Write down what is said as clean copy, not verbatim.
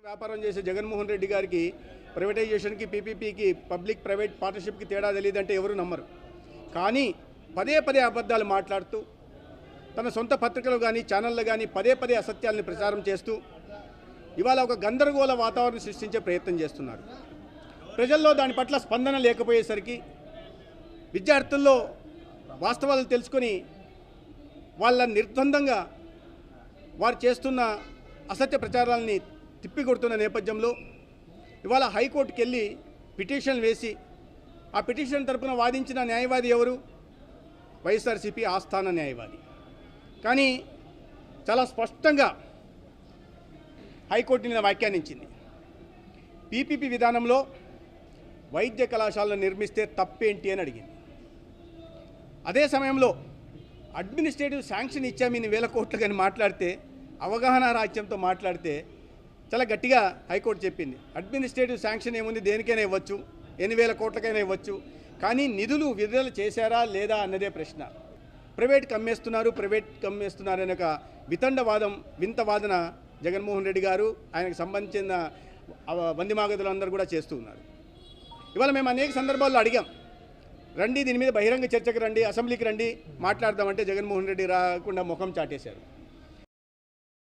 వ్యాపారం చేసే జగన్మోహన్ రెడ్డి గారికి ప్రైవేటైజేషన్కి, పీపీపీకి, పబ్లిక్ ప్రైవేట్ పార్ట్నర్షిప్కి తేడా తెలియదంటే ఎవరు నమ్మరు. కానీ పదే పదే అబద్ధాలు మాట్లాడుతూ తన సొంత పత్రికలు కానీ ఛానళ్ళు కానీ పదే పదే అసత్యాలను ప్రచారం చేస్తూ ఇవాళ ఒక గందరగోళ వాతావరణం సృష్టించే ప్రయత్నం చేస్తున్నారు. ప్రజల్లో దాని పట్ల స్పందన లేకపోయేసరికి విద్యార్థుల్లో వాస్తవాలు తెలుసుకొని వాళ్ళ నిర్బంధంగా వారు చేస్తున్న అసత్య ప్రచారాలని తిప్పికొడుతున్న నేపథ్యంలో ఇవాళ హైకోర్టుకి వెళ్ళి పిటిషన్ వేసి ఆ పిటిషన్ తరపున వాదించిన న్యాయవాది ఎవరు? వైఎస్ఆర్సీపీ ఆస్థాన న్యాయవాది. కానీ చాలా స్పష్టంగా హైకోర్టు నిన్న వ్యాఖ్యానించింది. పీపీపీ విధానంలో వైద్య కళాశాలను నిర్మిస్తే తప్పేంటి అని అడిగింది. అదే సమయంలో అడ్మినిస్ట్రేటివ్ శాంక్షన్ ఇచ్చాము ఇన్ని వేల కోట్లు కానీ మాట్లాడితే, అవగాహన రాజ్యంతో మాట్లాడితే చాలా గట్టిగా హైకోర్టు చెప్పింది. అడ్మినిస్ట్రేటివ్ శాంక్షన్ ఏముంది, దేనికైనా ఇవ్వచ్చు, ఎన్ని వేల కోట్లకైనా ఇవ్వచ్చు, కానీ నిధులు విడుదల చేశారా లేదా అన్నదే ప్రశ్న. ప్రైవేట్ కమ్మేస్తున్నారు అనే ఒక వింత వాదన జగన్మోహన్ రెడ్డి గారు ఆయనకు సంబంధించిన వందిమాగదులందరూ కూడా చేస్తూ ఉన్నారు. ఇవాళ మేము అనేక సందర్భాల్లో అడిగాం, రండి దీని మీద బహిరంగ చర్చకు రండి, అసెంబ్లీకి రండి మాట్లాడదామంటే జగన్మోహన్ రెడ్డి రాకుండా ముఖం చాటేశారు.